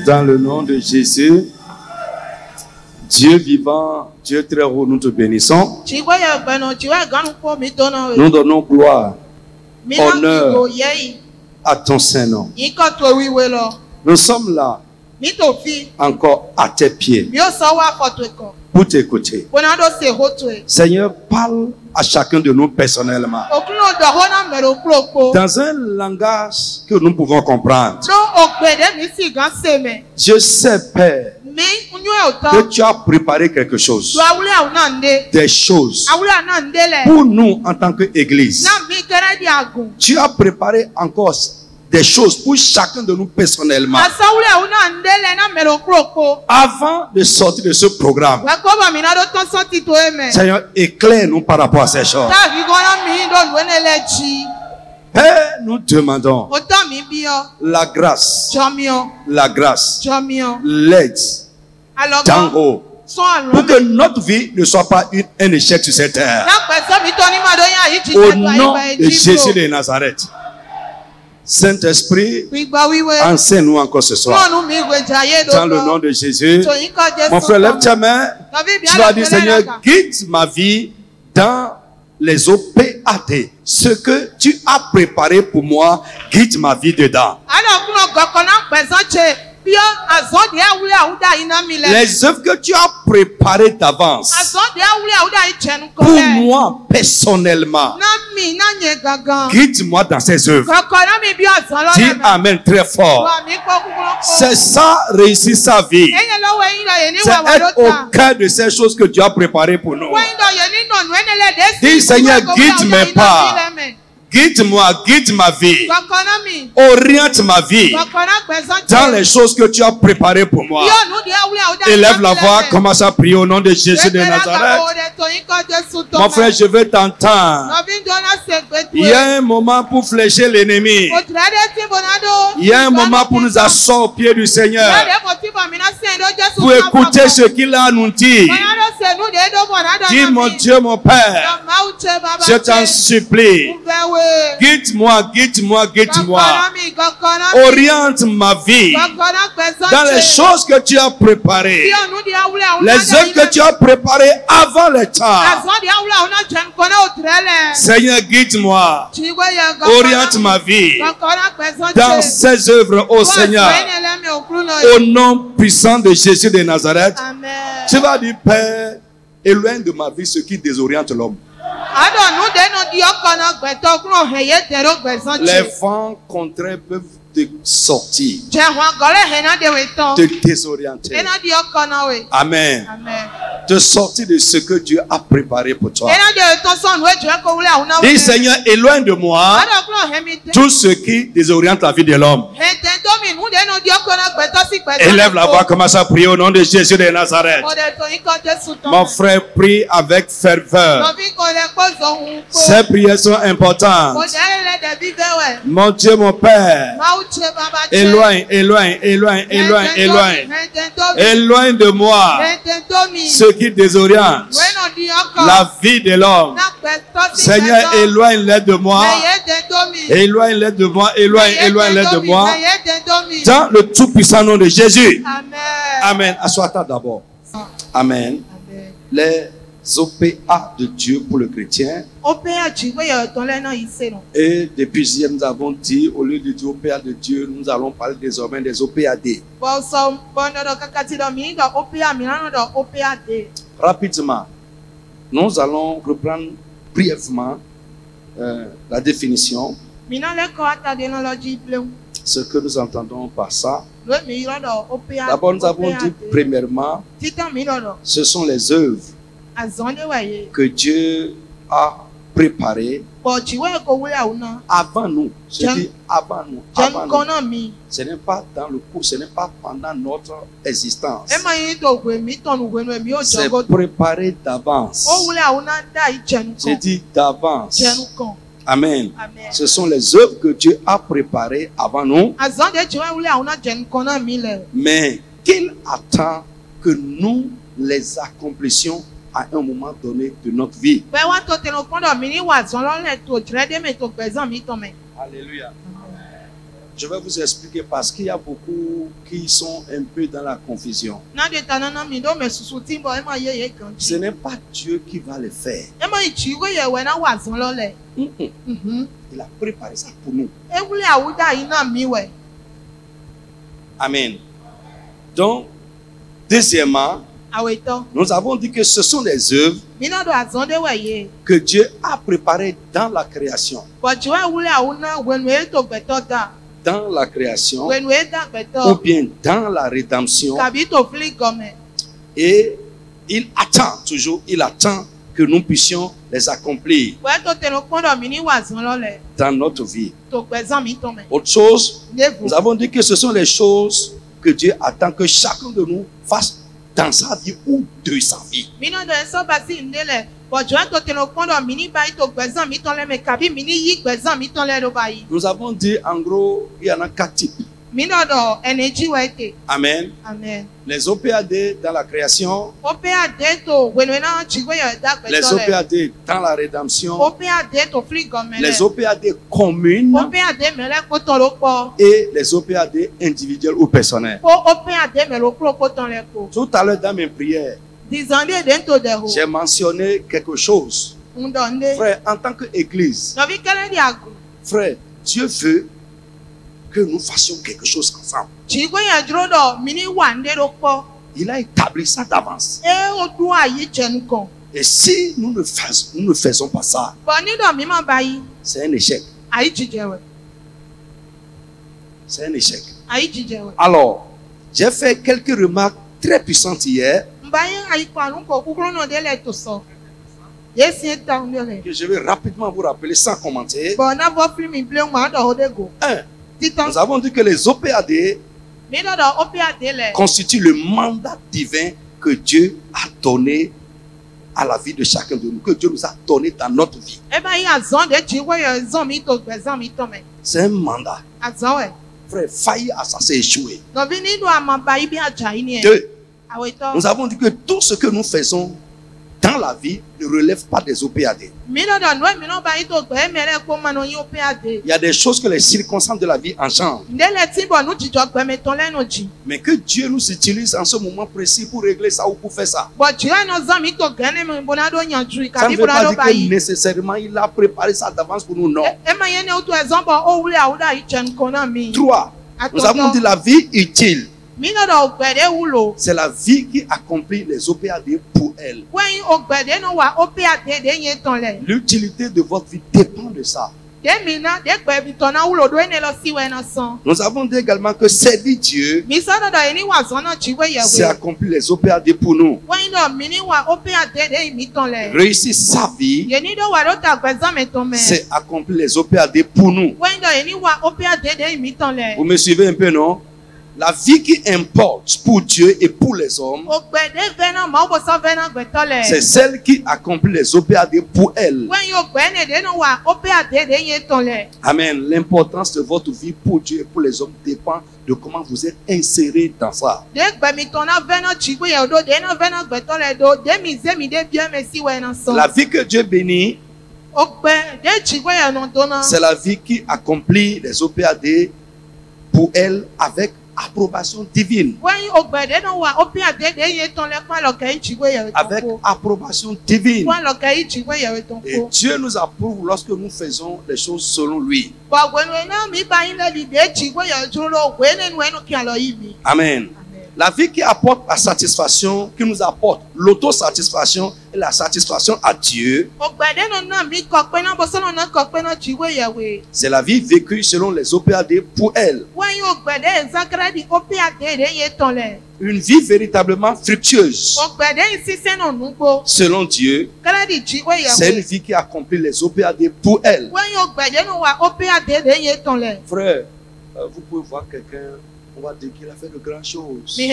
Dans le nom de Jésus, Dieu vivant, Dieu très haut, nous te bénissons. Nous donnons gloire, honneur à ton Saint-Nom. Nous sommes là, encore à tes pieds, pour t'écouter. Seigneur, parle à chacun de nous personnellement, dans un langage que nous pouvons comprendre. Je sais, Père, que tu as préparé quelque chose, des choses pour nous en tant qu'Église. Tu as préparé encore des choses pour chacun de nous personnellement. Avant de sortir de ce programme, Seigneur, éclaire-nous par rapport à ces choses. Père, nous demandons la grâce, l'aide d'en haut, pour que notre vie ne soit pas un échec sur cette terre. Au nom de Jésus de Nazareth. Saint-Esprit, enseigne-nous encore ce soir. Dans le nom de Jésus. Mon frère, lève ta main. Tu vas dire, Seigneur, guide ma vie dans les OPAD. Ce que tu as préparé pour moi, guide ma vie dedans. Les œuvres que tu as préparées d'avance pour moi personnellement, guide-moi dans ces œuvres. Dis Amen très fort. C'est ça, réussir sa vie. C'est être au cœur de ces choses que Dieu a préparées pour nous. Dis Seigneur, guide mes pas. Guide-moi, guide ma vie. Oriente ma vie dans les choses que tu as préparées pour moi. Élève la voix, commence à prier au nom de Jésus de Nazareth. Mon frère, je veux t'entendre. Il y a un moment pour flécher l'ennemi. Il y a un moment pour nous asseoir au pied du Seigneur, pour écouter ce qu'il a à nous dire. Dis mon Dieu, mon Père, je t'en supplie. Guide-moi, guide-moi, guide-moi. Oriente ma vie dans les choses que tu as préparées. Les œuvres que tu as préparées avant le temps. Seigneur, guide-moi. Oriente ma vie dans ces œuvres, ô Seigneur. Au nom puissant de Jésus de Nazareth. Tu vas dire, Père, éloigne de ma vie ce qui désoriente l'homme. Les vents contraires peuvent te sortir, te désorienter. Amen. Te sortir de ce que Dieu a préparé pour toi. Dis Seigneur, éloigne de moi tout ce qui désoriente la vie de l'homme. Élève la voix, commence à prier au nom de Jésus de Nazareth. Mon frère, prie avec ferveur. Ces prières sont importantes. Mon Dieu, mon Père, éloigne, éloigne, éloigne, éloigne, éloigne. Éloigne de moi ce qui désoriente la vie de l'homme. Seigneur, éloigne-les de moi. Éloigne-les de moi. Éloigne-les de moi. Dans le tout-puissant nom de Jésus. Amen. Assois-toi d'abord. Amen. Les OPA de Dieu pour le chrétien. Et depuis hier, nous avons dit, au lieu de dire OPA de Dieu, nous allons parler désormais des OPAD. Rapidement, nous allons reprendre brièvement la définition. Ce que nous entendons par ça. D'abord, nous avons dit premièrement, ce sont les œuvres que Dieu a préparées avant nous. Je dis avant nous. Avant nous. Ce n'est pas dans le cours, ce n'est pas pendant notre existence. C'est préparé d'avance. Je dis d'avance. Amen. Ce sont les œuvres que Dieu a préparées avant nous. Mais qu'il attend que nous les accomplissions à un moment donné de notre vie. Alléluia. Je vais vous expliquer parce qu'il y a beaucoup qui sont un peu dans la confusion. Ce n'est pas Dieu qui va le faire. Il a préparé ça pour nous. Amen. Donc, deuxièmement, nous avons dit que ce sont des œuvres que Dieu a préparées dans la création. Dans la création, ou bien dans la rédemption. Et il attend toujours, il attend que nous puissions les accomplir dans notre vie. Autre chose, nous avons dit que ce sont les choses que Dieu attend que chacun de nous fasse dans sa vie ou de sa vie. Nous avons dit en gros, il y en a 4 types. Amen. Amen. Les OPAD dans la création, les OPAD dans la rédemption, les OPAD communes et les OPAD individuels ou personnels. Tout à l'heure dans mes prières, j'ai mentionné quelque chose. Frère, en tant qu'église, frère, Dieu veut que nous fassions quelque chose ensemble. Il a établi ça d'avance. Et si nous ne faisons pas ça, c'est un échec. C'est un échec. Alors, j'ai fait quelques remarques très puissantes hier. Que je vais rapidement vous rappeler sans commenter. Nous avons dit que les OPAD constituent le mandat divin que Dieu a donné à la vie de chacun de nous, que Dieu nous a donné dans notre vie. C'est un mandat. Frère, faillir à ça, c'est échouer. 2. Nous avons dit que tout ce que nous faisons dans la vie ne relève pas des OPAD. Il y a des choses que les circonstances de la vie engendrent. Mais que Dieu nous utilise en ce moment précis pour régler ça ou pour faire ça. Ça ne veut pas dire que nécessairement il a préparé ça d'avance pour nous, non. 3. Nous avons dit la vie utile. C'est la vie qui accomplit les OPAD pour elle. L'utilité de votre vie dépend de ça. Nous avons dit également que servir Dieu, c'est accomplir les OPAD pour nous. Réussir sa vie, c'est accomplir les OPAD pour nous. Vous me suivez un peu, non? La vie qui importe pour Dieu et pour les hommes, c'est celle qui accomplit les OPAD pour elle. Amen. L'importance de votre vie pour Dieu et pour les hommes dépend de comment vous êtes inséré dans ça. La vie que Dieu bénit, c'est la vie qui accomplit les OPAD pour elle avec approbation divine. Avec approbation divine. Et Dieu nous approuve lorsque nous faisons les choses selon lui. Amen. La vie qui apporte la satisfaction, qui nous apporte l'autosatisfaction et la satisfaction à Dieu, c'est la vie vécue selon les OPAD pour elle. Une vie véritablement fructueuse selon Dieu, c'est une vie qui accomplit les OPAD pour elle. Frère, vous pouvez voir quelqu'un, on va dire qu'il a fait de grandes choses, mais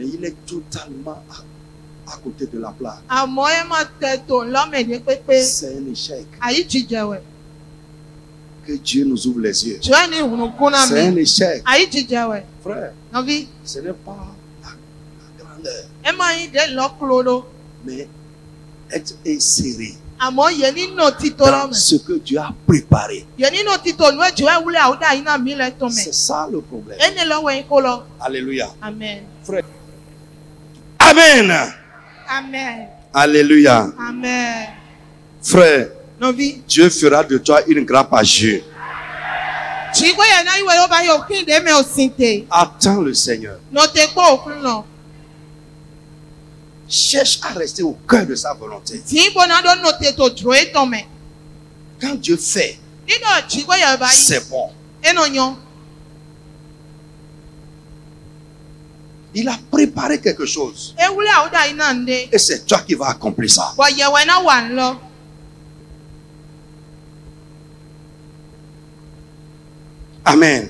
il est totalement à côté de la plaque. C'est un échec. Que Dieu nous ouvre les yeux. C'est un échec. Frère, ce n'est pas la grandeur, mais être inséré dans ce que Dieu a préparé. C'est ça le problème. Alléluia. Amen. Frère. Amen. Amen. Alléluia. Amen. Frère, Dieu fera de toi une grappe à jus. Attends le Seigneur. Cherche à rester au cœur de sa volonté. Quand Dieu fait, c'est bon. Il a préparé quelque chose. Et c'est toi qui vas accomplir ça. Amen.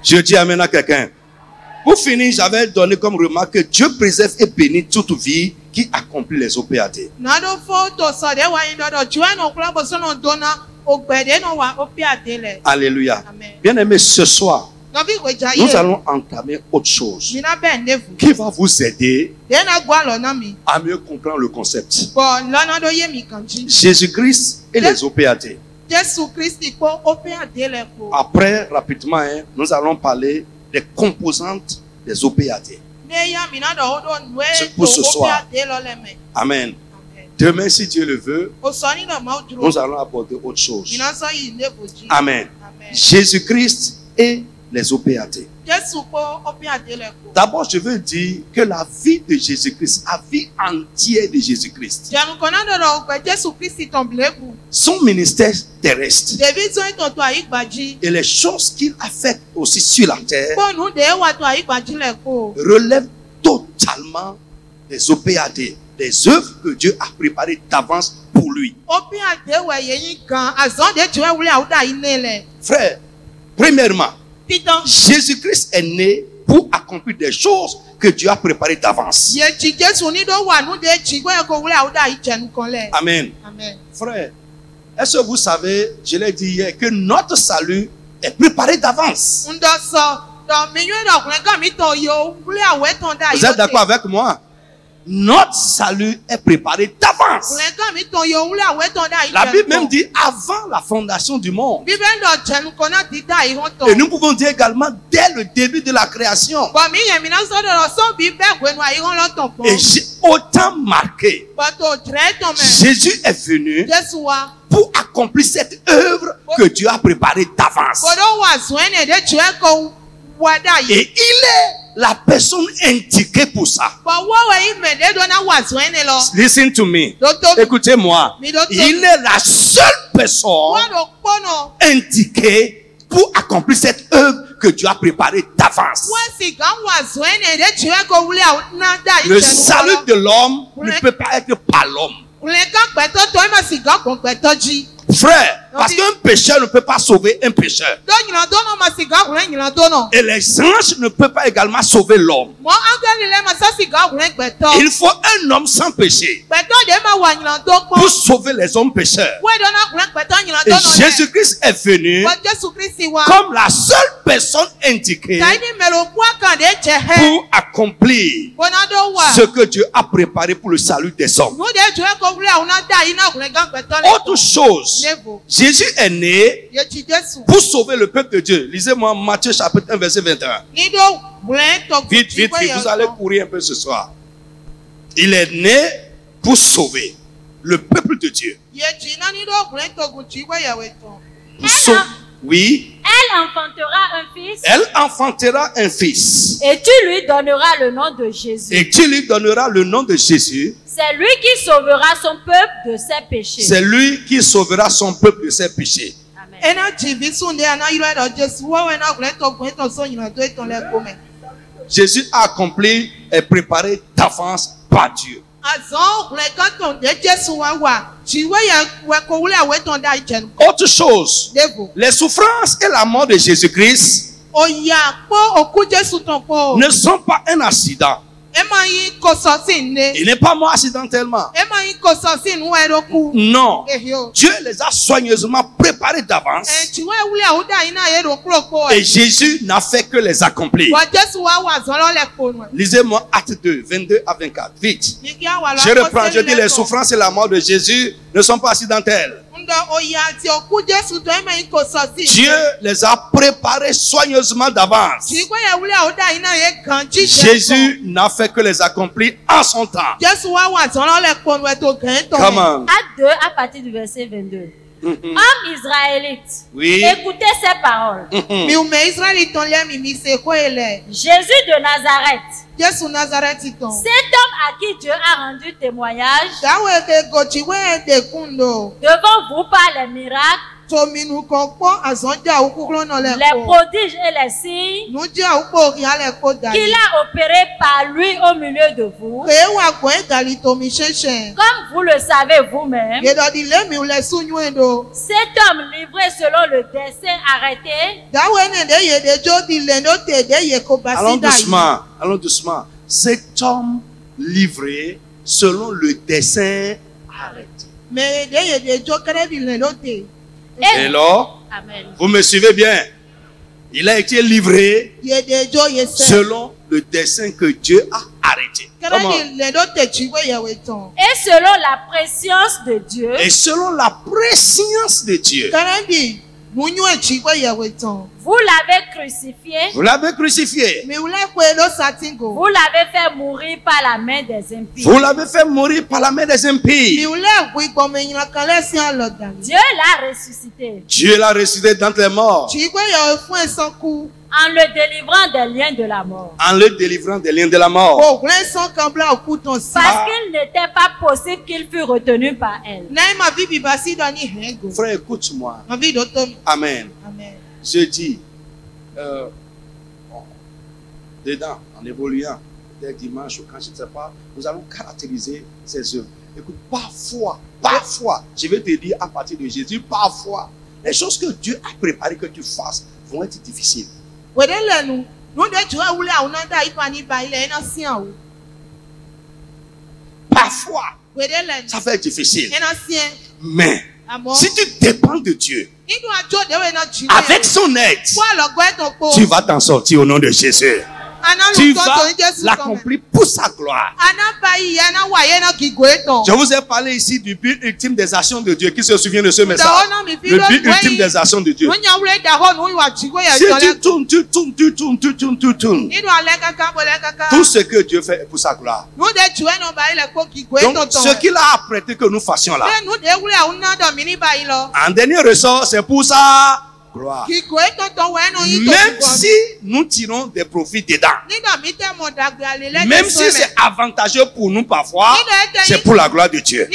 Je dis amen à quelqu'un. Pour finir, j'avais donné comme remarque que Dieu préserve et bénit toute vie qui accomplit les OPAT. Alléluia. Bien aimé, ce soir, nous allons entamer autre chose qui va vous aider à mieux comprendre le concept. Jésus-Christ et les OPAT. Après, rapidement, nous allons parler des composantes des OPAT. C'est pour ce soir. Amen. Demain, si Dieu le veut, nous allons aborder autre chose. Amen. Jésus-Christ et les OPAT. D'abord, je veux dire que la vie de Jésus-Christ, la vie entière de Jésus-Christ, son ministère terrestre et les choses qu'il a faites aussi sur la terre relèvent totalement des OPAT, des œuvres que Dieu a préparées d'avance pour lui. Frère, premièrement, Jésus-Christ est né pour accomplir des choses que Dieu a préparées d'avance. Amen. Amen. Frère, est-ce que vous savez, je l'ai dit hier, que notre salut est préparé d'avance? Vous êtes d'accord avec moi? Notre salut est préparé d'avance. La Bible même dit avant la fondation du monde. Et nous pouvons dire également dès le début de la création. Et j'ai autant marqué. Jésus est venu pour accomplir cette œuvre que Dieu a préparée d'avance. Et il est la personne indiquée pour ça. Listen to me. Écoutez-moi. Il est la seule personne indiquée pour accomplir cette œuvre que Dieu a préparée d'avance. Le salut de l'homme ne peut pas être par l'homme. Frère, parce qu'un pécheur ne peut pas sauver un pécheur. Et les anges ne peuvent pas également sauver l'homme. Il faut un homme sans péché pour sauver les hommes pécheurs. Et Jésus-Christ est venu comme la seule personne indiquée pour accomplir ce que Dieu a préparé pour le salut des hommes. Autre chose, Jésus est né pour sauver le peuple de Dieu. Lisez-moi Matthieu chapitre 1 verset 21. Vite, vite, vite, vous allez courir un peu ce soir. Il est né pour sauver le peuple de Dieu. Oui. Elle enfantera un fils. Et tu lui donneras le nom de Jésus. Et tu lui donneras le nom de Jésus. C'est lui qui sauvera son peuple de ses péchés. C'est lui qui sauvera son peuple de ses péchés. Amen. Jésus a accompli et préparé d'avance par Dieu. Autre chose, les souffrances et la mort de Jésus-Christ ne sont pas un accident. Il n'est pas mort accidentellement. Non. Dieu les a soigneusement préparés d'avance. Et Jésus n'a fait que les accomplir. Lisez-moi Actes 2, 22 à 24. Vite. Je reprends, je dis les souffrances et la mort de Jésus ne sont pas accidentelles. Dieu les a préparés soigneusement d'avance. Jésus n'a fait que les accomplir en son temps. Comment? Acte 2 à partir du verset 22. Homme israélite, écoutez ces paroles. Jésus de Nazareth, cet homme à qui Dieu a rendu témoignage devant vous par les miracles, les prodiges et les signes qu'il a opérés par lui au milieu de vous, comme vous le savez vous-même. Cet homme livré selon le dessein arrêté. Allons doucement, allons doucement. Cet homme livré selon le dessein arrêté. Et là, vous me suivez bien. Il a été livré selon le dessein que Dieu a arrêté. Comment? Et selon la préscience de Dieu. Et selon la préscience de Dieu. Vous l'avez crucifié. Vous l'avez crucifié. Vous l'avez fait mourir par la main des impies. Vous l'avez fait mourir par la main des impies. Dieu l'a ressuscité. Dieu l'a ressuscité d'entre les morts. En le délivrant des liens de la mort. En le délivrant des liens de la mort. Parce qu'il n'était pas possible qu'il fût retenu par elle. Frère, écoute-moi. Amen. Je dis, dedans, en évoluant, dès dimanche ou quand je ne sais pas, nous allons caractériser ces œuvres. Écoute, parfois, je vais te dire à partir de Jésus, parfois, les choses que Dieu a préparées que tu fasses vont être difficiles. Parfois, ça va être difficile. Mais si tu dépends de Dieu, avec son aide, tu vas t'en sortir au nom de Jésus. Tu vas l'accomplir pour sa gloire. Je vous ai parlé ici du but ultime des actions de Dieu. Qui se souvient de ce message? Le but ultime des actions de Dieu. Si tu tournes. Tout ce que Dieu fait est pour sa gloire. Donc, ce qu'il a apprêté que nous fassions là, en dernier ressort, c'est pour ça. Gloire. Même si nous tirons des profits dedans, même si c'est avantageux pour nous parfois, c'est pour la gloire de Dieu.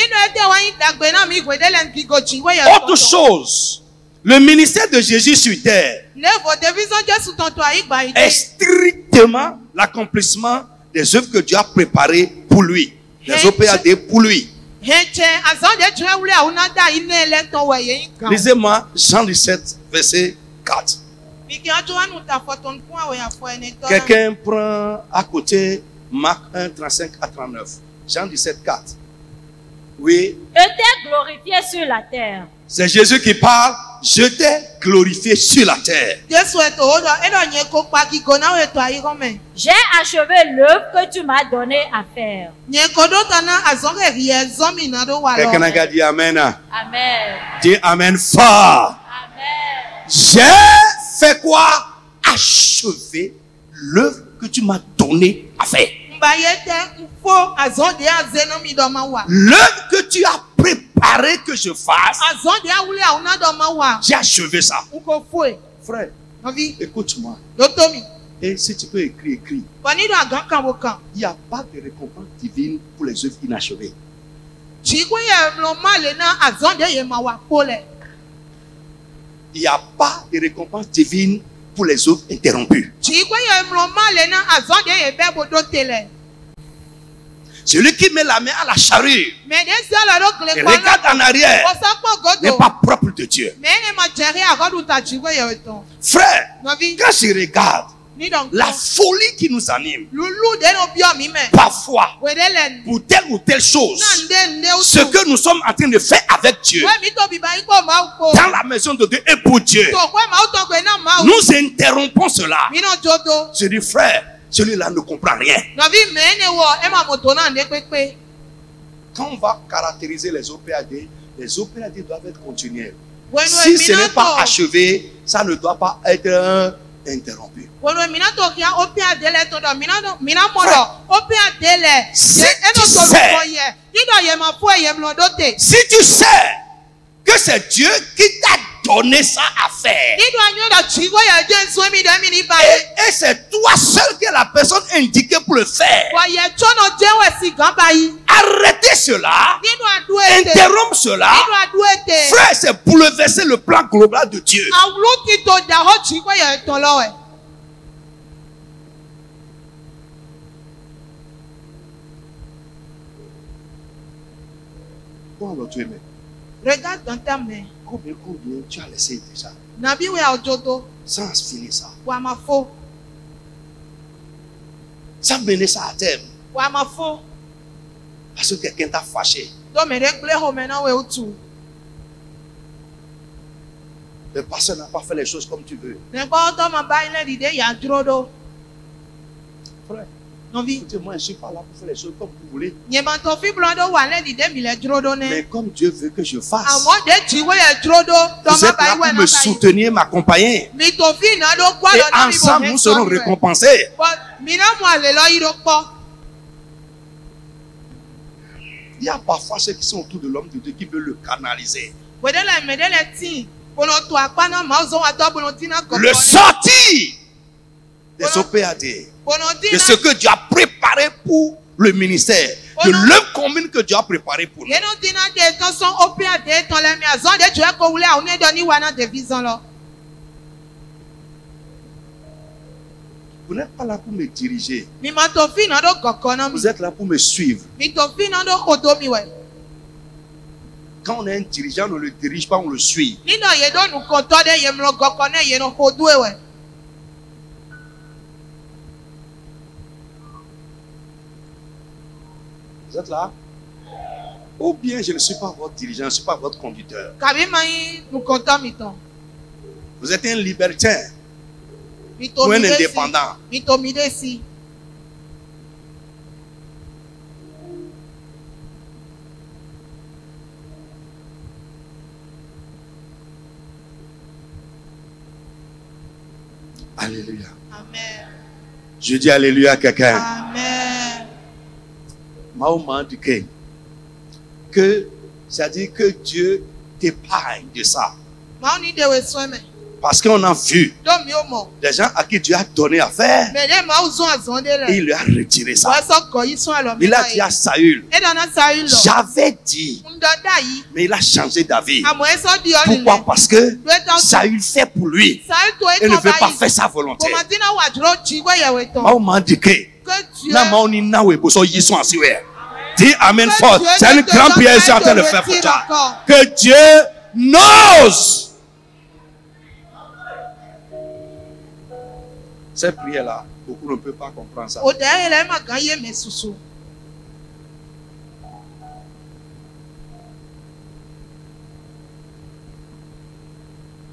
Autre chose, le ministère de Jésus sur terre est strictement l'accomplissement des œuvres que Dieu a préparées pour lui, les OPAD pour lui. Lisez-moi Jean 17, verset 4. Quelqu'un prend à côté Marc 1, 35 à 39. Jean 17, 4. Oui. Je t'ai glorifié sur la terre. C'est Jésus qui parle. Je t'ai glorifié sur la terre. J'ai achevé l'œuvre que tu m'as donné à faire. Quelqu'un a dit Amen. Amen. Dis Amen fort. Amen. J'ai fait quoi? Achevé l'œuvre que tu m'as donné à faire. L'œuvre que tu as préparé que je fasse, j'ai achevé ça. Frère, écoute-moi. Et si tu peux écrire, écris. Il n'y a pas de récompense divine pour les œuvres inachevées. Il n'y a pas de récompense divine pour les œuvres interrompues. Celui qui met la main à la charrue et regarde en arrière n'est pas propre de Dieu. Frère, quand je regarde, La folie qui nous anime. Parfois, pour telle ou telle chose, ce que nous sommes en train de faire avec Dieu, dans la maison de Dieu et pour Dieu, nous interrompons cela. Je dis, frère, celui-là ne comprend rien. Quand on va caractériser les OPAD doivent être continuels. Si ce n'est pas achevé, ça ne doit pas être interrompu. Si tu sais que c'est Dieu qui t'a donné ça à faire, et c'est toi seul qui est la personne indiquée pour le faire, arrêtez cela, interrompre cela. Frère, c'est bouleverser le plan global de Dieu. Regarde dans ta main. Combien tu as laissé déjà sans finir ça, sans mener ça à terme, parce que quelqu'un t'a fâché. Le pasteur n'a pas fait les choses comme tu veux. Frère, écoutez, moi je ne suis pas là pour faire les choses comme vous voulez. Mais comme Dieu veut que je fasse, vous êtes là pour me soutenir, m'accompagner. Et ensemble, nous serons récompensés. Il y a parfois ceux qui sont autour de l'homme de Dieu qui veulent le canaliser. Le sortir des OPAD, de ce que Dieu a préparé pour le ministère, de l'œuvre commune que Dieu a préparé pour nous. Vous n'êtes pas là pour me diriger. Vous êtes là pour me suivre. Quand on est un dirigeant, on ne le dirige pas, on le suit. Vous êtes là? Ou bien je ne suis pas votre dirigeant, je ne suis pas votre conducteur. Vous êtes un libertin ou un indépendant. Alléluia. Amen. Je dis alléluia à quelqu'un. Amen. Maman dit que c'est-à-dire que Dieu t'épargne de ça. Parce qu'on a vu des gens à qui Dieu a donné à faire et il lui a retiré ça. Il a dit à Saül, j'avais dit, mais il a changé d'avis. Pourquoi? Parce que Saül fait pour lui et ne veut pas faire sa volonté. Maman dit que dis Amen fort. C'est une grande prière que je suis en train de faire pour toi. Que Dieu n'ose. Cette prière-là, beaucoup ne peuvent pas comprendre ça.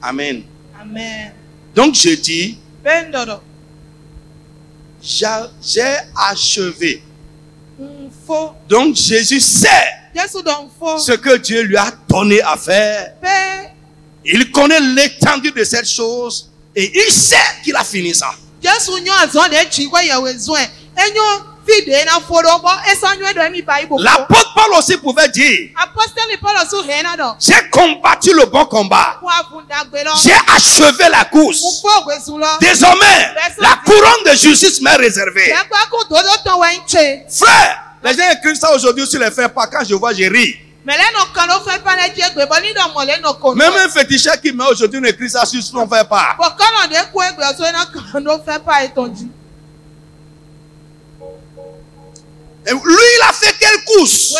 Amen. Amen. Donc je dis, j'ai achevé. Donc Jésus sait ce que Dieu lui a donné à faire. Il connaît l'étendue de cette chose et il sait qu'il a fini ça. L'apôtre Paul aussi pouvait dire, j'ai combattu le bon combat, j'ai achevé la course, désormais la couronne de justice m'est réservée. Frère, les gens écrivent ça aujourd'hui sur les faits, pas quand je vois, je ris. Même un féticheur qui met aujourd'hui écrit ça sur son fait pas. Et lui, il a fait quelle course?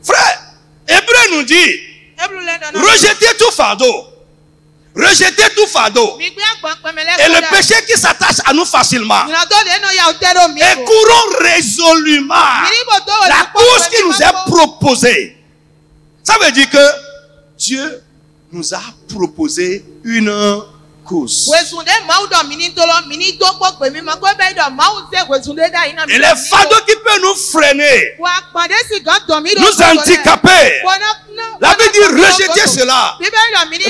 Frère, dit, rejetez tout fardeau. Rejetez tout fardeau. Et le péché qui s'attache à nous facilement. Et courons résolument la course qui nous est proposée. Ça veut dire que Dieu nous a proposé une course. Et les fardeaux qui peuvent nous freiner, nous handicaper. La Bible dit rejetez cela. Et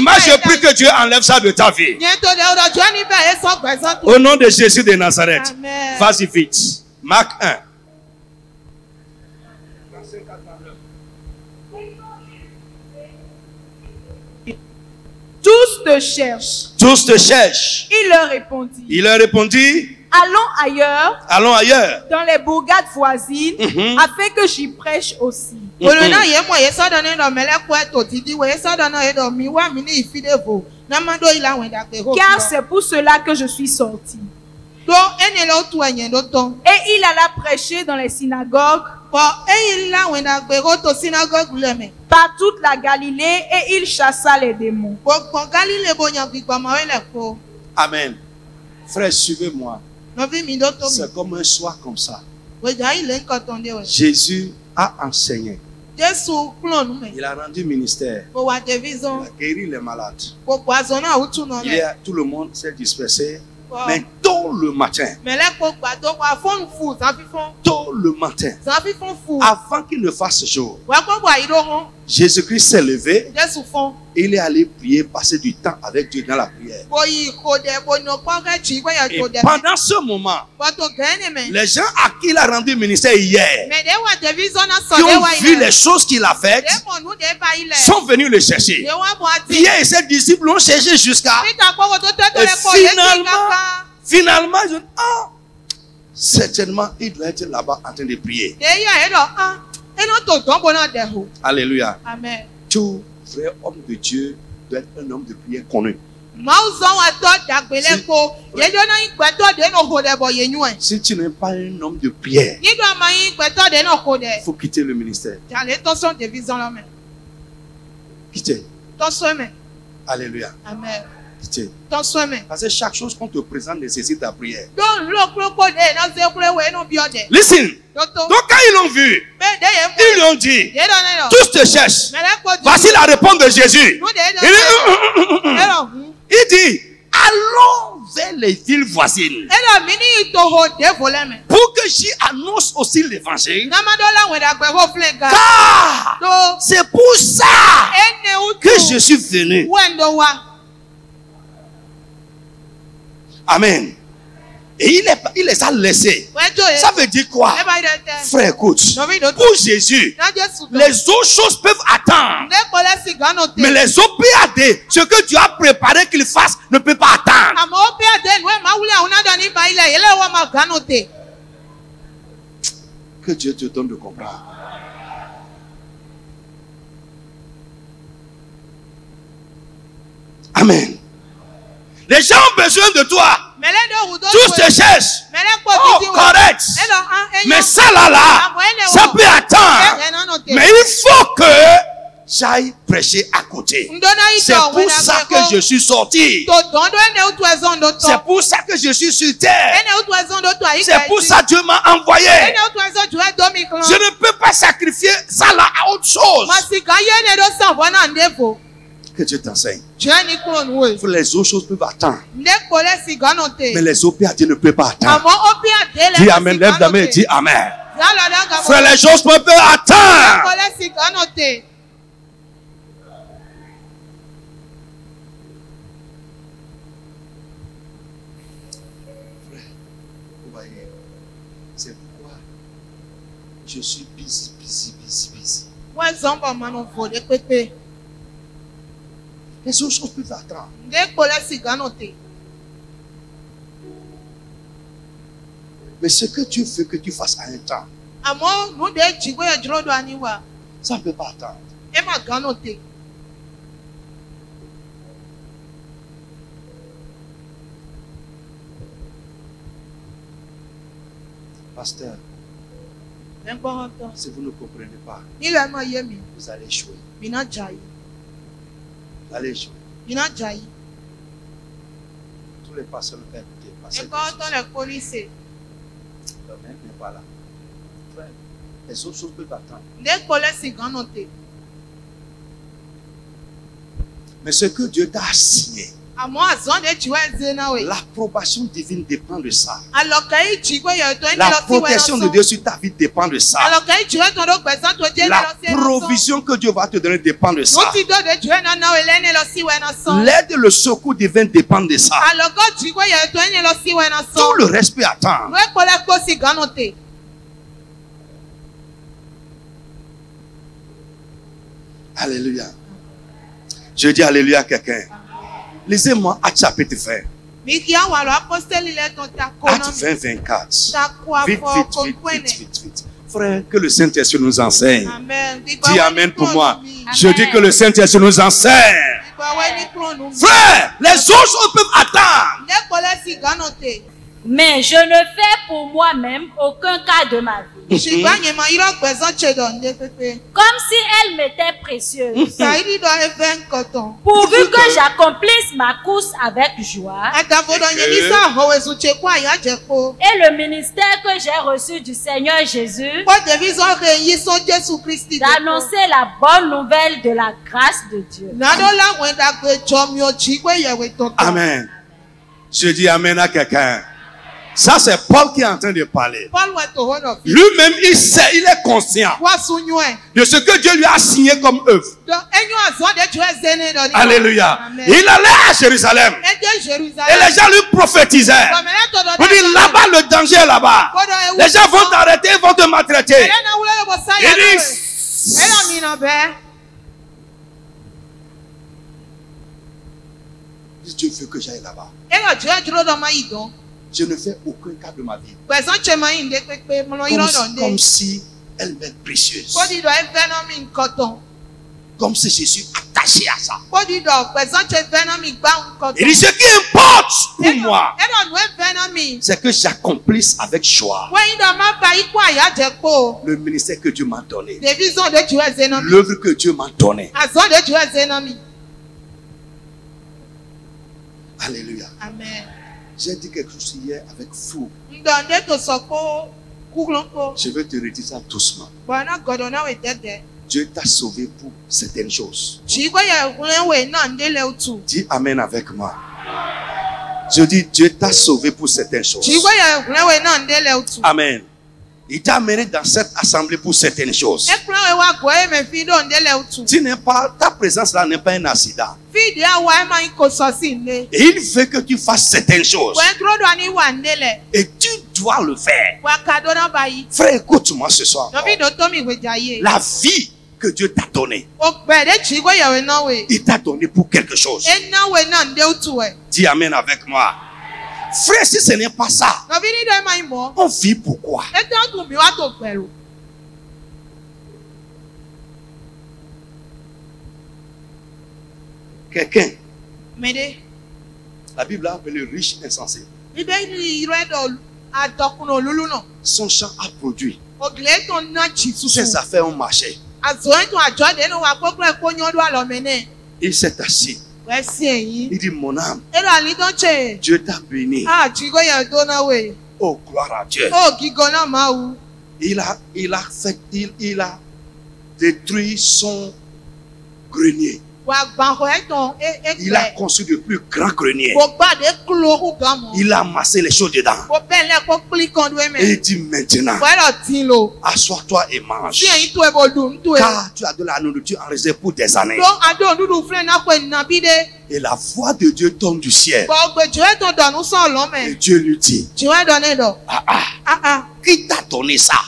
moi je prie que Dieu enlève ça de ta vie. Au nom de Jésus de Nazareth. Vas-y vite. Marc 1. Tous te cherchent. Tous te cherchent. Il leur répondit. Il leur répondit. Allons ailleurs. Allons ailleurs. Dans les bourgades voisines, afin que j'y prêche aussi. Car c'est pour cela que je suis sorti. Et il alla prêcher dans les synagogues par toute la Galilée et il chassa les démons. Amen. Frère, suivez-moi. C'est comme un soir comme ça. Jésus a enseigné. Il a rendu ministère. Il a guéri les malades. Tout le monde s'est dispersé. Mais tôt le matin, avant qu'il ne fasse jour, Jésus-Christ s'est levé et il est allé prier, passer du temps avec Dieu dans la prière. Et pendant ce moment, les gens à qui il a rendu ministère hier, qui ont vu les choses qu'il a faites, sont venus le chercher. Hier, ses disciples l'ont cherché jusqu'à... Et finalement, ils ont dit, ah, certainement, il doit être là-bas en train de prier. Alléluia. Amen. Tout vrai homme de Dieu doit être un homme de prière connu. Si tu n'es pas un homme de prière, il faut quitter le ministère. Quitter. Alléluia. Amen. Quitter. Parce que chaque chose qu'on te présente nécessite ta prière. Listen. Donc quand ils l'ont vu, ils lui ont dit, tous te cherchent. Voici la réponse de Jésus. Il dit, allons vers les villes voisines pour que j'y annonce aussi l'évangile. Car c'est pour ça que je suis venu. Amen. Et il les a laissés. Ça veut dire quoi? Frère, écoute. Pour Jésus, les autres choses peuvent attendre. Mais les autres PAD, ce que Dieu a préparé qu'il fasse, ne peut pas attendre. Que Dieu te donne de comprendre. Amen. Les gens ont besoin de toi. Tous te cherchent. Oh, correct. Mais ça là, ça peut attendre. Mais il faut que j'aille prêcher à côté. C'est pour ça que je suis sorti. C'est pour ça que je suis sur terre. C'est pour ça que Dieu m'a envoyé. Je ne peux pas sacrifier ça là à autre chose. Que Dieu t'enseigne. Les autres choses peuvent attendre. Mais les autres ne peuvent pas attendre. Dis Amen, lève la main et dis Amen. Frère, les choses peuvent attendre. C'est pourquoi je suis busy. Les autres choses peuvent attendre. Mais ce que Dieu veut que tu fasses à un temps, ça ne peut pas attendre. Pasteur, Si vous ne comprenez pas, vous allez échouer. Vous allez échouer. Tous les pasteurs ne peuvent écouter. Même pas là. Les autres choses peuvent attendre. Mais ce que Dieu t'a assigné, l'approbation divine dépend de ça. La protection de Dieu sur ta vie dépend de ça. La provision que Dieu va te donner dépend de ça. L'aide et le secours divin dépendent de ça. Tout le reste peut attendre. Alléluia. Je dis alléluia à quelqu'un. Lisez-moi Actes chapitre 20. Actes 20, 24. Vite. Frère, que le Saint-Esprit nous enseigne. Dis amen pour moi. Je dis que le Saint-Esprit nous enseigne. Frère, les autres choses peuvent attendre. Mais je ne fais pour moi-même aucun cas de ma vie. Comme si elle m'était précieuse. Pourvu que j'accomplisse ma course avec joie. Et le ministère que j'ai reçu du Seigneur Jésus. D'annoncer la bonne nouvelle de la grâce de Dieu. Amen. Je dis amen à quelqu'un. Ça, c'est Paul qui est en train de parler. Lui-même, il sait, il est conscient de ce que Dieu lui a signé comme œuvre. Alléluia. Il allait à Jérusalem. Et les gens lui prophétisaient. Il dit, là-bas, le danger est là-bas. Les gens vont t'arrêter, ils vont te maltraiter. Il dit, Dieu veut que j'aille là-bas. Je ne fais aucun cas de ma vie. Comme si elle m'est précieuse. Comme si je suis attaché à ça. Il dit, ce qui importe pour moi, c'est que j'accomplisse avec joie le ministère que Dieu m'a donné. L'œuvre que Dieu m'a donnée. Alléluia. Amen. J'ai dit quelque chose hier avec fou. Je vais te redire ça doucement. Dieu t'a sauvé pour certaines choses. Dis amen avec moi. Je dis, Dieu t'a sauvé pour certaines choses. Amen. Il t'a amené dans cette assemblée pour certaines choses. Tu n'es pas, ta présence là n'est pas un accident. Et il veut que tu fasses certaines choses. Et tu dois le faire. Frère, écoute-moi ce soir. La vie que Dieu t'a donnée, il t'a donné pour quelque chose. Dis amen avec moi. Frère, si ce n'est pas ça, on vit pourquoi? Quelqu'un, la Bible a appelé riche insensé. Son champ a produit. Ses affaires ont marché. Il s'est assis. Il dit, mon âme, Dieu t'a béni. Oh, gloire à Dieu. Il a détruit son grenier. Il a construit de plus grands greniers. Il a amassé les choses dedans. Et il dit maintenant, assois-toi et mange. Car tu as de la nourriture en réserve pour des années. Et la voix de Dieu tombe du ciel. Et Dieu lui dit, qui t'a donné ça?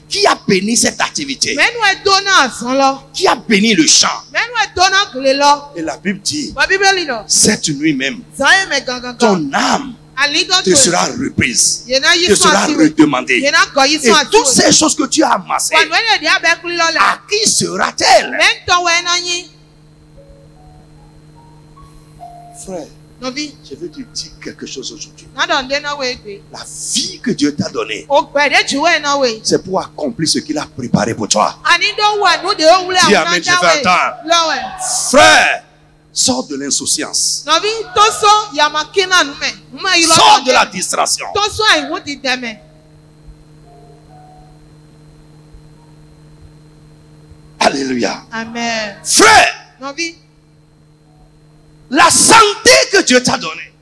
Qui a béni cette activité? Qui a béni le champ? Et la Bible dit, cette nuit même, ton âme te sera reprise, te sera redemandée. Et toutes ces choses que tu as amassées, à qui sera-t-elle? Frère, Je veux te dire quelque chose aujourd'hui. La vie que Dieu t'a donnée, c'est pour accomplir ce qu'il a préparé pour toi. Dis amen, je vais entendre. Frère, sors de l'insouciance. Sors de la distraction. Alléluia. Amen. Frère, la santé que Dieu t'a donnée,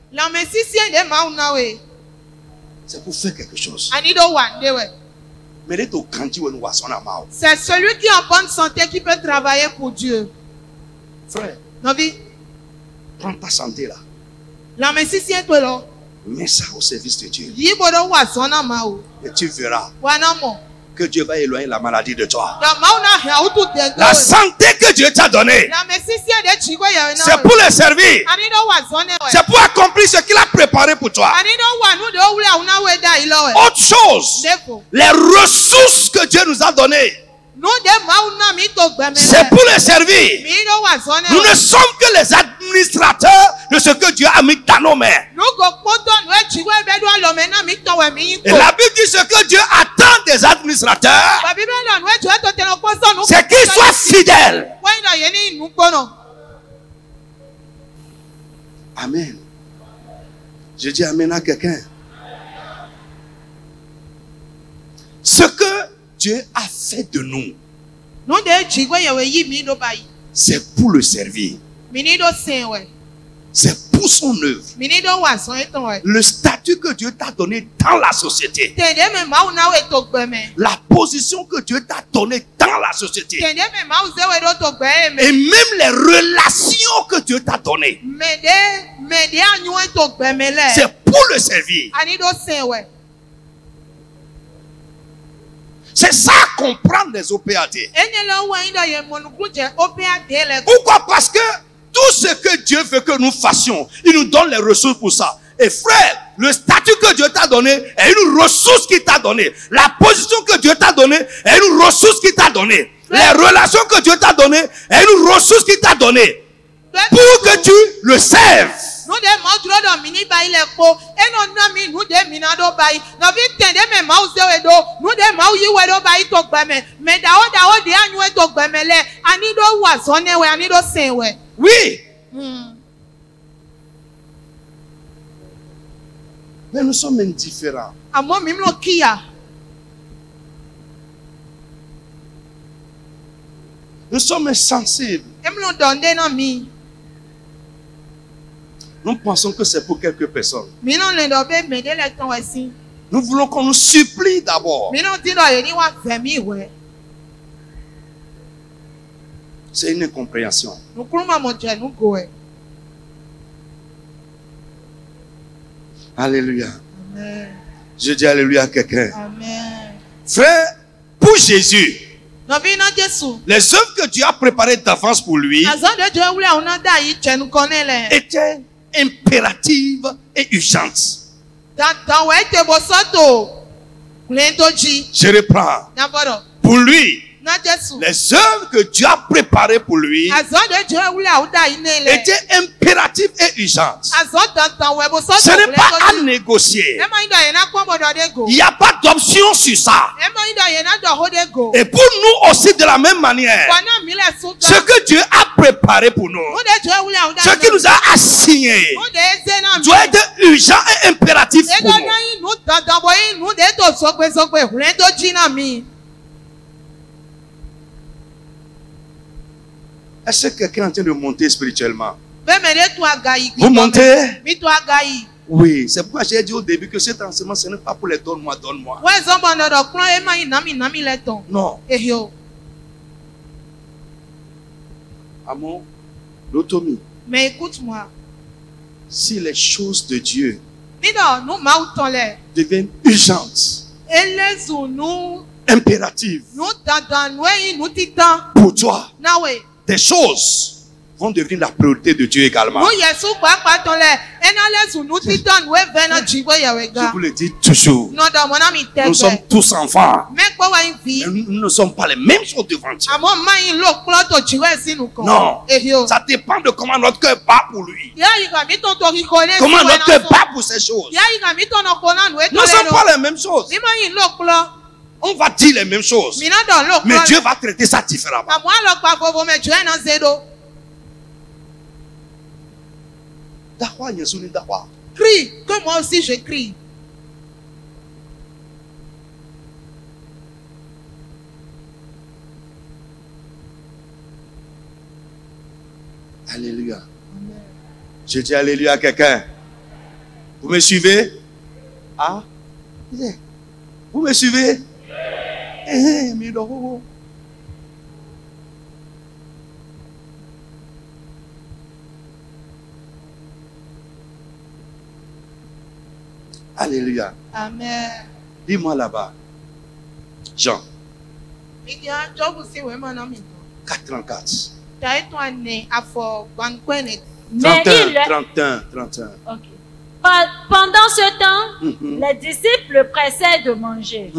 c'est pour faire quelque chose. C'est celui qui a bonne santé qui peut travailler pour Dieu. Frère, prends ta santé là. Mets ça au service de Dieu. Et tu verras que Dieu va éloigner la maladie de toi. La santé que Dieu t'a donnée, c'est pour le servir. C'est pour accomplir ce qu'il a préparé pour toi. Autre chose, les ressources que Dieu nous a données, c'est pour le servir. Nous ne sommes que les administrateurs de ce que Dieu a mis dans nos mains. Et la Bible dit ce que Dieu attend des administrateurs, c'est qu'ils soient fidèles. Amen. Je dis amen à quelqu'un. Ce que Dieu a fait de nous, c'est pour le servir. C'est pour son œuvre. Le statut que Dieu t'a donné dans la société, la position que Dieu t'a donnée dans la société, et même les relations que Dieu t'a données, c'est pour le servir. C'est ça comprendre les OPAD. Pourquoi? Parce que tout ce que Dieu veut que nous fassions, il nous donne les ressources pour ça. Et frère, le statut que Dieu t'a donné est une ressource qu'il t'a donnée. La position que Dieu t'a donnée est une ressource qu'il t'a donnée. Les relations que Dieu t'a données est une ressource qu'il t'a donnée. Pour que tu le serves. Oui. Mais nous sommes indifférents. Nous sommes insensibles. Nous pensons que c'est pour quelques personnes. Nous voulons qu'on nous supplie d'abord. C'est une incompréhension. Alléluia. Amen. Je dis alléluia à quelqu'un. Amen. Frère, pour Jésus, les œuvres que Dieu a préparées d'avance pour lui étaient impératives et urgentes. Je reprends. Pour lui, les œuvres que Dieu a préparées pour lui étaient impératives et urgentes. Ce n'est pas à négocier. Il n'y a pas d'option sur ça. Et pour nous aussi de la même manière, ce que Dieu a préparé pour nous, ce qu'il nous a assigné, doit être urgent et impératif pour nous. Est-ce que quelqu'un est en train de monter spirituellement? Vous montez? Oui, c'est pourquoi j'ai dit au début que cet enseignement, ce n'est pas pour les donne-moi, donne-moi. Non. Amour, l'automie. Mais écoute-moi. Si les choses de Dieu deviennent urgentes, impératives pour toi, des choses vont devenir la priorité de Dieu également. Je vous le dis toujours. Nous sommes tous enfants. Nous ne sommes pas les mêmes choses devant Dieu. Non. Ça dépend de comment notre cœur bat pour lui. Comment notre cœur bat pour ces choses. Nous ne sommes pas les mêmes choses. On va dire les mêmes choses. Mais Dieu va traiter ça différemment. Crie, que moi aussi je crie. Alléluia. Amen. Je dis alléluia à quelqu'un. Vous me suivez? Ah? Vous me suivez? Alléluia. Amen. Dis-moi là-bas. Jean. 4:34. 31. Okay. Pendant ce temps, les disciples le pressaient de manger.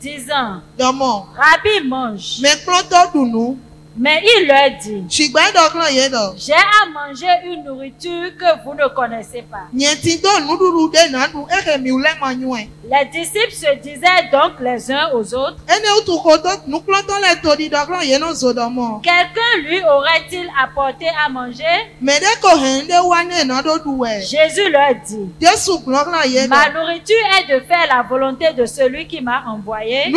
Disant, Rabbi, mange. Mais il leur dit, j'ai à manger une nourriture que vous ne connaissez pas. Les disciples se disaient donc les uns aux autres, quelqu'un lui aurait-il apporté à manger? Jésus leur dit, ma nourriture est de faire la volonté de celui qui m'a envoyé et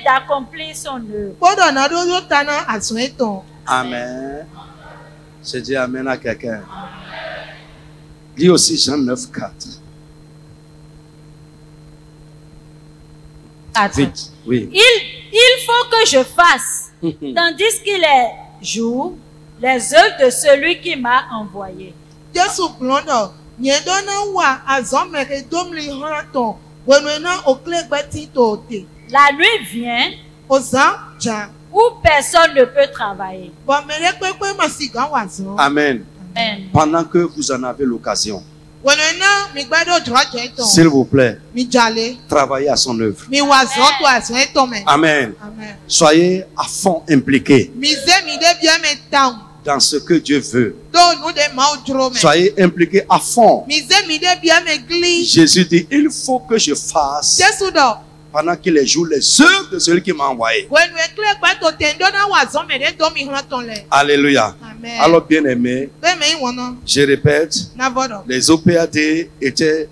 d'accomplir son œuvre. Amen. Je dis amen à quelqu'un. Lis aussi Jean 9:4. Vite, oui. Il faut que je fasse, tandis qu'il est jour, les œuvres de celui qui m'a envoyé. La nuit vient où personne ne peut travailler. Amen. Pendant que vous en avez l'occasion, s'il vous plaît, travaillez à son œuvre. Amen. Soyez à fond impliqués dans ce que Dieu veut. Soyez impliqués à fond. Jésus dit, il faut que je fasse pendant qu'il les joue les œuvres de celui qui m'a envoyé. Alléluia. Amen. Alors bien aimé, je répète, les OPAD étaient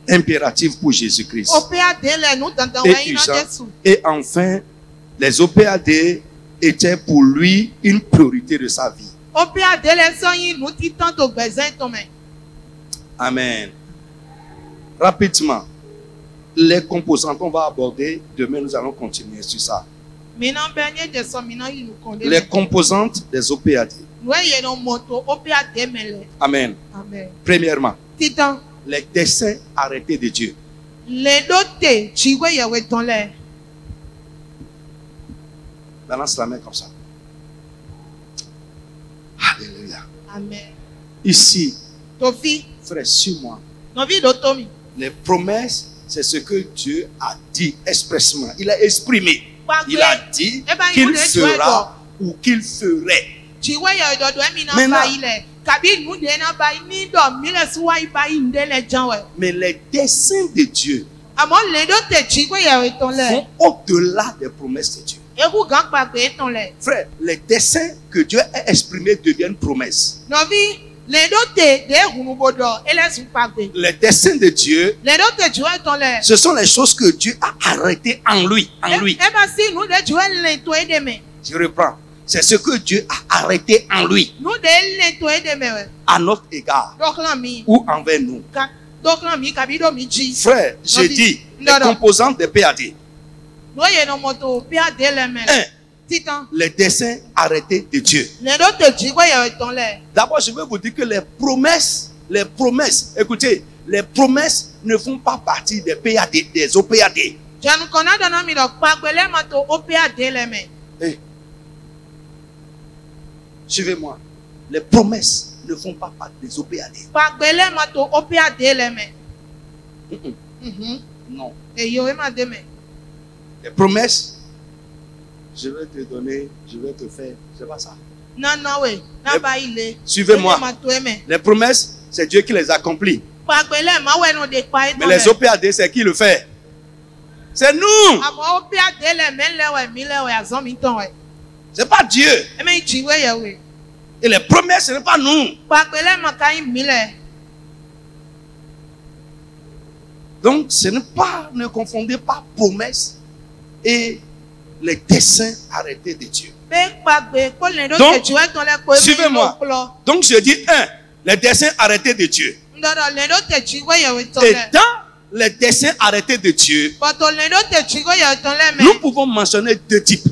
impératifs pour Jésus-Christ. Et enfin, les OPAD étaient pour lui une priorité de sa vie. Amen. Rapidement, les composantes, on va aborder. Demain, nous allons continuer sur ça. Les composantes des OPAD. Amen. Premièrement, les desseins arrêtés de Dieu. Balance la main comme ça. Alléluia. Amen. Ici, frère, suis-moi. Les promesses, c'est ce que Dieu a dit expressément. Il a exprimé. Il a dit qu'il fera ou qu'il ferait. Maintenant, mais les desseins de Dieu sont au-delà des promesses de Dieu. Frère, les desseins que Dieu a exprimés deviennent promesses. Les desseins de Dieu, ce sont les choses que Dieu a arrêtées en lui. Je reprends. C'est ce que Dieu a arrêté en lui. À notre égard. Ou envers nous. Frère, je dis, les composantes des PAD. Les desseins arrêtés de Dieu. D'abord, je veux vous dire que les promesses, écoutez, les promesses ne font pas partie des PAD, des OPAD. Hey. Suivez-moi. Les promesses ne font pas partie des OPAD. Non. Les promesses, je vais te donner, je vais te faire. C'est pas ça. Suivez-moi. Les promesses, c'est Dieu qui les accomplit. Mais les OPAD, c'est qui le fait? C'est nous. C'est pas Dieu. Et les promesses, ce n'est pas nous. Donc, ce n'est pas, ne confondez pas promesses et les desseins arrêtés de Dieu. Donc, suivez-moi. Donc, je dis les desseins arrêtés de Dieu. Et dans les desseins arrêtés de Dieu, nous pouvons mentionner deux types.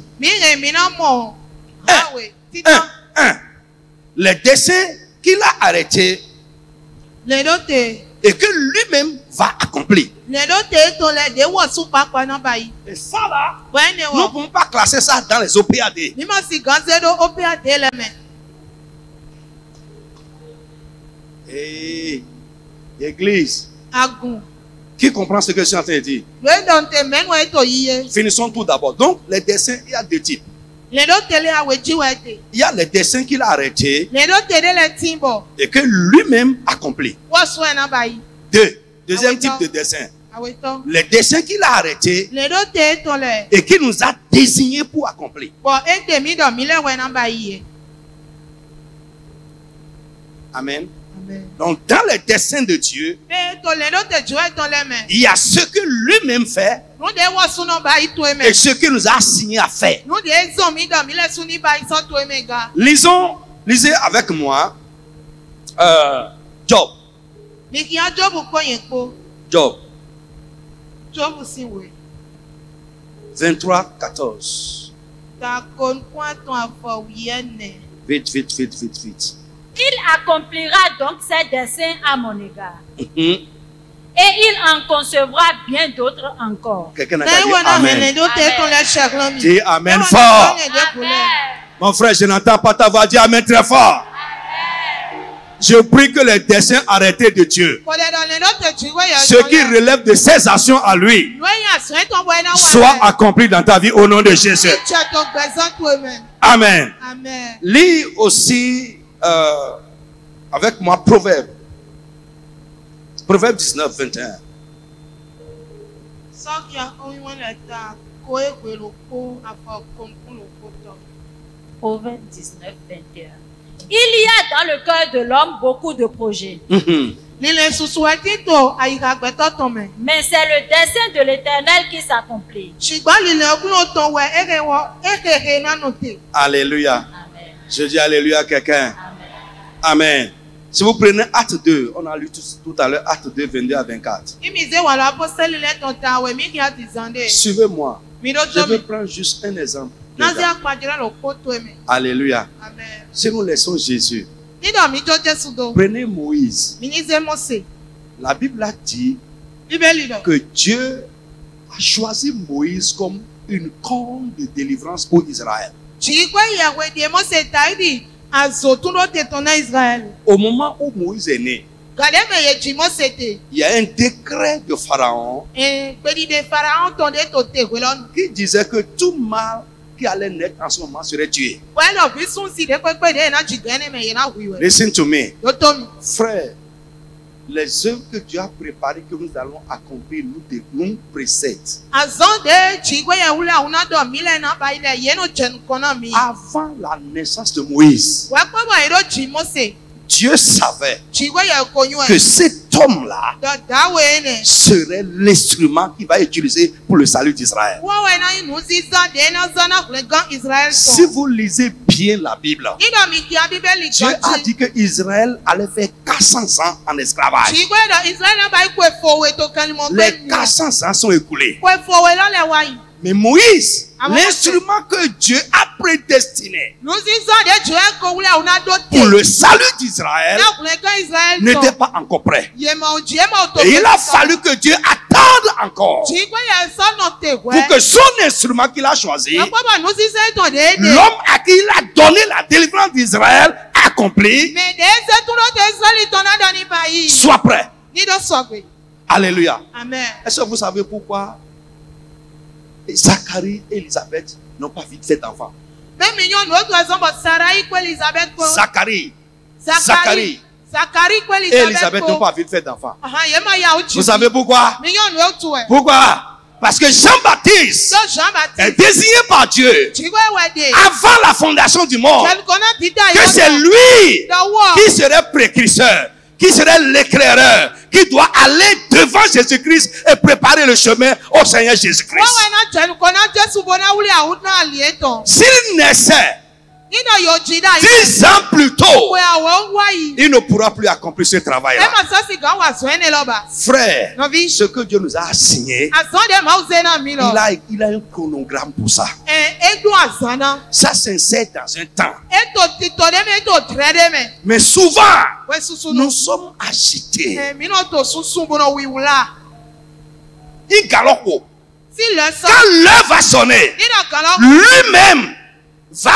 Les desseins qu'il a arrêtés et que lui-même va accomplir. Et ça là, nous ne pouvons pas classer ça dans les OPAD. Et Église, qui comprend ce que je suis en train de dire? Finissons tout d'abord. Donc, les desseins, il y a deux types. Il y a les desseins qu'il a arrêtés et que lui-même accomplit. Deuxième type de dessin. Les desseins qu'il a arrêtés et qui nous a désignés pour accomplir. Amen. Donc dans les desseins de Dieu, il y a ce que lui-même fait et ce qu'il nous a assigné à faire. Lisez avec moi Job. Job 23, 14. Vite. Il accomplira donc ses desseins à mon égard. Et il en concevra bien d'autres encore. Quelqu'un a dit Amen. Dis Amen fort. Amen. Mon frère, je n'entends pas ta voix. Dis Amen très fort. Amen. Je prie que les desseins arrêtés de Dieu, ce qui relève de ses actions à lui, soit accompli dans ta vie au nom de Jésus. Amen. Lis aussi avec moi Proverbe 19, 21. Proverbe 19, 21. Il y a dans le cœur de l'homme beaucoup de projets. Mais c'est le dessein de l'Éternel qui s'accomplit. Alléluia. Amen. Je dis Alléluia à quelqu'un. Amen. Si vous prenez Acte 2, on a lu tout à l'heure Acte 2, 22 à 24. Suivez-moi. Je vais prendre juste un exemple. Alléluia. Amen. Si nous laissons Jésus, prenez Moïse. La Bible a dit que Dieu a choisi Moïse comme une corne de délivrance pour Israël. Au moment où Moïse est né, il y a un décret de Pharaon qui disait que tout mâle qui allait naître en ce moment serait tué. Listen to me. Frère, les œuvres que Dieu a préparées, que nous allons accomplir, nous précèdent. Avant la naissance de Moïse, Dieu savait que cet homme-là serait l'instrument qu'il va utiliser pour le salut d'Israël. Si vous lisez bien la Bible, Dieu a dit que Israël allait faire 400 ans en esclavage. Les 400 ans sont écoulés. Mais Moïse, l'instrument que Dieu a prédestiné pour le salut d'Israël n'était pas encore prêt. Et il a fallu que Dieu attende encore pour que son instrument qu'il a choisi, l'homme à qui il a donné la délivrance d'Israël accomplie, soit prêt. Alléluia. Amen. Est-ce que vous savez pourquoi Zacharie et Élisabeth n'ont pas vite fait d'enfant? Zacharie et Élisabeth n'ont pas vite fait d'enfant. Vous savez pourquoi? Pourquoi? Parce que Jean-Baptiste est désigné par Dieu avant la fondation du monde que c'est lui qui serait précurseur, qui serait l'éclaireur, qui doit aller devant Jésus-Christ et préparer le chemin au Seigneur Jésus-Christ. S'il naissait 10 ans plus tôt, il ne pourra plus accomplir ce travail-là. Frère, ce que Dieu nous a assigné, il a un chronogramme pour ça. Ça s'insère dans un temps. Mais souvent, nous sommes agités. Il galope. Quand l'heure va sonner, lui-même va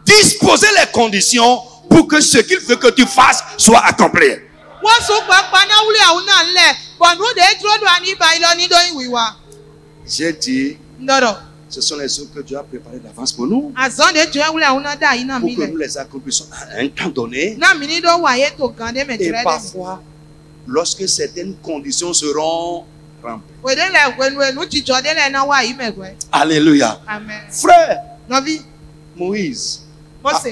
disposer les conditions pour que ce qu'il veut que tu fasses soit accompli. J'ai dit, ce sont les choses que Dieu a préparées d'avance pour nous, pour que nous les accomplissions à un temps donné. Et parfois, lorsque certaines conditions seront remplies. Alléluia. Amen. Frère, Moïse,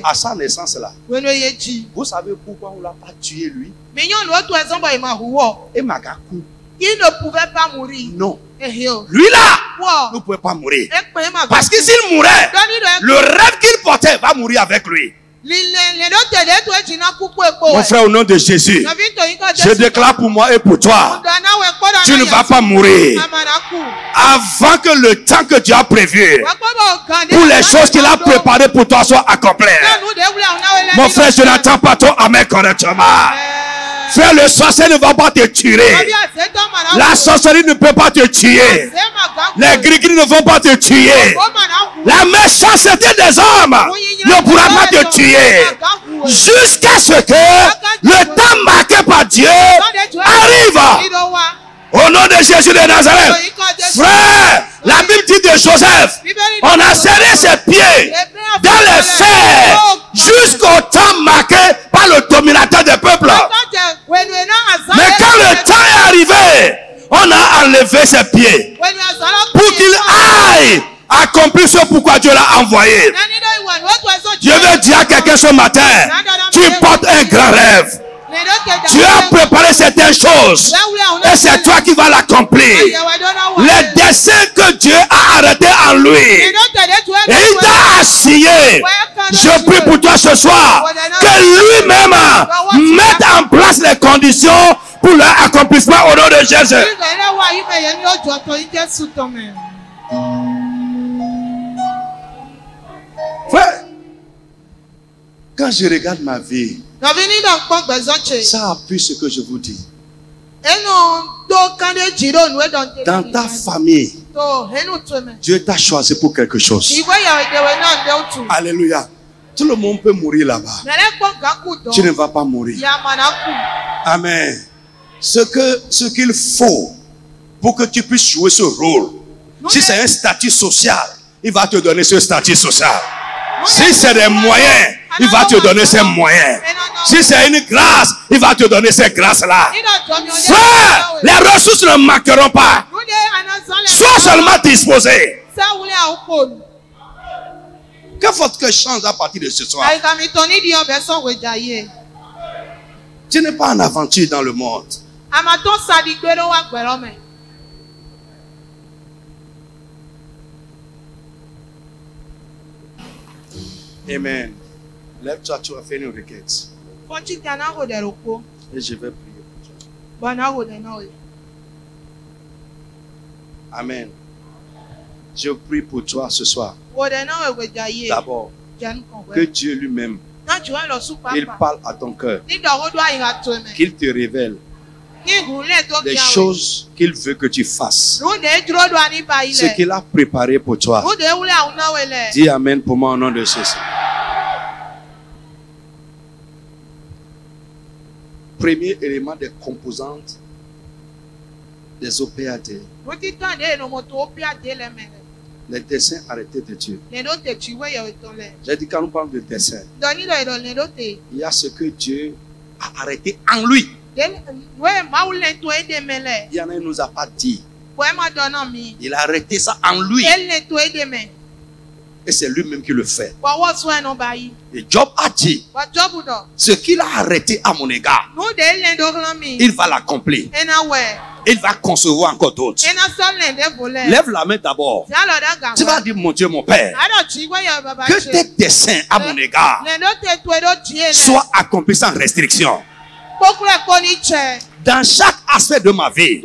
à sa naissance là, vous savez pourquoi on ne l'a pas tué lui? Et Magakou, il ne pouvait pas mourir. Non. Lui là ne pouvait pas mourir. Parce que s'il mourait, le rêve qu'il portait va mourir avec lui. Mon frère, au nom de Jésus, je déclare pour moi et pour toi, tu ne vas pas mourir avant que le temps que Dieu a prévu pour les choses qu'il a préparées pour toi soit accomplies. Mon frère, je n'entends pas ton amen correctement. Frère, le sorcier ne va pas te tuer. La sorcellerie ne peut pas te tuer. Les gris-gris ne vont pas te tuer. La méchanceté des hommes ne pourra pas te tuer. Jusqu'à ce que le temps marqué par Dieu arrive. Au nom de Jésus de Nazareth. Frère, la Bible dit de Joseph, on a serré ses pieds dans les fers jusqu'au temps marqué par le dominateur des peuples. Mais quand le temps est arrivé, on a enlevé ses pieds pour qu'il aille accomplir ce pourquoi Dieu l'a envoyé. Dieu veut dire à quelqu'un ce matin, tu portes un grand rêve. Tu as préparé certaines choses et c'est toi qui vas l'accomplir. Les desseins que Dieu a arrêtés en lui et il t'a assigné. Je prie pour toi ce soir que lui-même mette en place les conditions pour leur accomplissement au nom de Jésus. Frère, quand je regarde ma vie, ça appuie ce que je vous dis. Dans ta famille, Dieu t'a choisi pour quelque chose. Alléluia. Tout le monde peut mourir là-bas. Tu ne vas pas mourir. Amen. Ce qu'il faut pour que tu puisses jouer ce rôle. Si c'est un statut social, il va te donner ce statut social. Si c'est des moyens, il va te donner ces moyens. Si c'est une grâce, il va te donner ces grâces-là. Frère, les ressources ne manqueront pas. Sois seulement disposé. Que votre cœur change à partir de ce soir. Tu n'es pas en aventure dans le monde. Amen. Lève-toi, tu vas faire une requête. Et je vais prier pour toi. Amen. Je prie pour toi ce soir. D'abord, que Dieu lui-même, il parle à ton cœur, qu'il te révèle les choses qu'il veut que tu fasses, ce qu'il a préparé pour toi. Dis Amen pour moi au nom de Jésus. Premier élément des composantes des OPAD. Les dessins arrêtés de Dieu. J'ai dit quand nous parlons de dessins, il y a ce que Dieu a arrêté en lui. Il y en a, il ne nous a pas dit. Il a arrêté ça en lui. Et c'est lui-même qui le fait. Et Job a dit, ce qu'il a arrêté à mon égard, il va l'accomplir. Il va concevoir encore d'autres. Lève la main d'abord. Tu vas dire, mon Dieu, mon Père, que tes desseins à mon égard soient accomplis sans restriction. Dans chaque aspect de ma vie,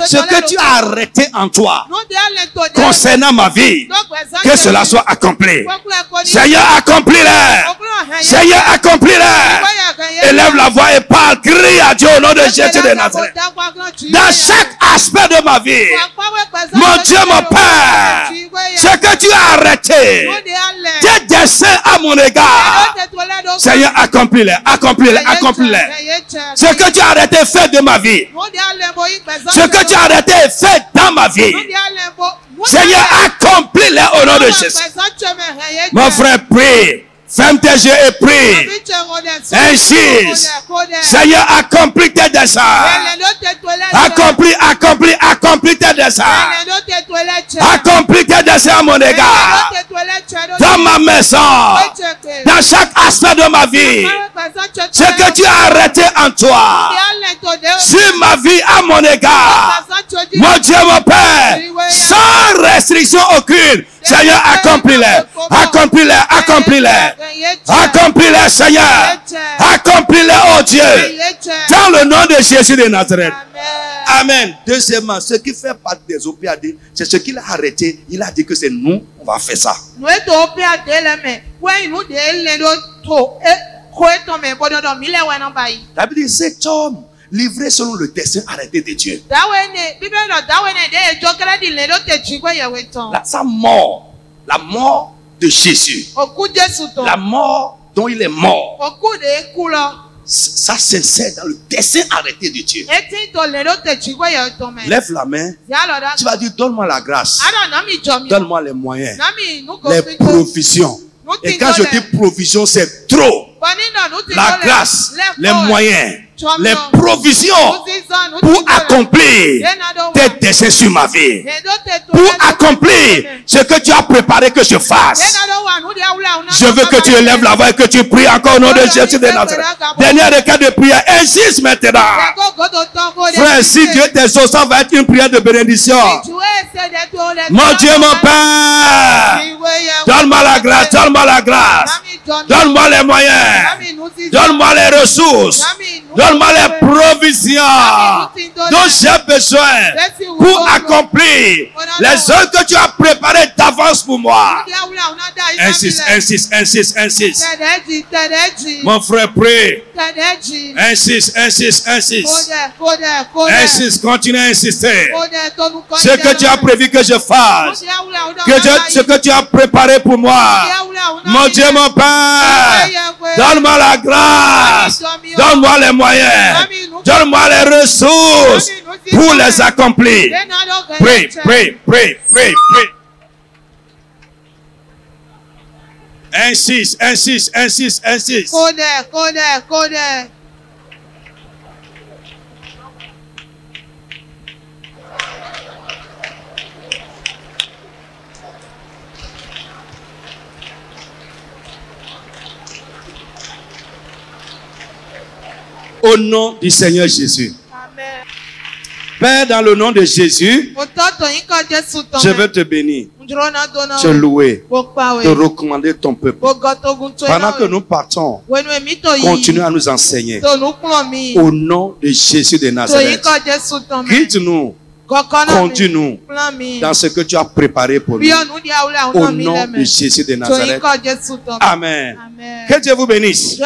ce que tu as arrêté en toi concernant ma vie, que cela soit accompli. Seigneur, accomplis-le. Seigneur, accomplis-le. Élève la voix et parle, crie à Dieu au nom de Jésus de Nazareth. Dans chaque aspect de ma vie, mon Dieu, mon Père, ce que tu as arrêté, tes desseins à mon égard, Seigneur, accomplis-le, accomplis-le, accomplis-le. Ce que tu as arrêté, fait de ma vie. Ce que tu as arrêté, fait dans ma vie. Seigneur, accomplis-le au nom de Jésus. Mon frère, prie. Ferme tes yeux et prie. Insiste. Seigneur, accomplis tes desseins. Accomplis tes desseins. Accomplis tes desseins à mon égard. Dans ma maison. Dans chaque aspect de ma vie. Ce que tu as arrêté en toi. Sur ma vie à mon égard. Mon Dieu, mon Père. Sans restriction aucune. Seigneur, accomplis-le. Accomplis-le. Accomplis-le. Accomplis-le, Seigneur. Accomplis-le, oh Dieu. Dans le nom de Jésus de Nazareth. Amen. Deuxièmement, ce qui fait partie des OPAD, c'est ce qu'il a arrêté. Il a dit que c'est nous, on va faire ça. La Bible dit, cet homme livré selon le dessein arrêté de Dieu. Sa mort, la mort de Jésus, la mort dont il est mort, ça s'insère dans le dessein arrêté de Dieu. Lève la main. Tu vas dire, donne-moi la grâce. Donne-moi les moyens, les provisions. Et quand je dis provision, c'est trop. La grâce, les moyens, les provisions pour accomplir tes desseins sur ma vie. Pour accomplir ce que tu as préparé que je fasse. Je veux que tu élèves la voix et que tu pries encore au nom de Jésus de Nazareth. Dernier requête de prière. Insiste maintenant. Frère, si Dieu t'exauce, ça va être une prière de bénédiction. Mon Dieu, mon Père, donne-moi la grâce, donne-moi la grâce. Donne-moi les moyens. Donne-moi les ressources. Donne-moi les provisions dont j'ai besoin pour accomplir les œuvres que tu as préparées d'avance pour moi. Insiste, insiste, insiste, insiste. Mon frère, prie. Insiste, insiste, insiste. Insiste, continue à insister. Ce que tu as prévu que je fasse, ce que tu as préparé pour moi. Mon Dieu, mon Père, donne-moi la grâce, donne-moi les moyens, donne-moi les ressources pour les accomplir. Prie, prie, prie, prie, prie. Insiste, insiste, insiste, insiste. Au nom du Seigneur Jésus. Amen. Père, dans le nom de Jésus, je veux te bénir, te louer, te recommander ton peuple. Pendant que nous partons, continue à nous enseigner. Au nom de Jésus de Nazareth. Guide-nous Conduis-nous dans ce que tu as préparé pour nous. Au nom de Jésus de Nazareth. Amen. Que Dieu vous bénisse.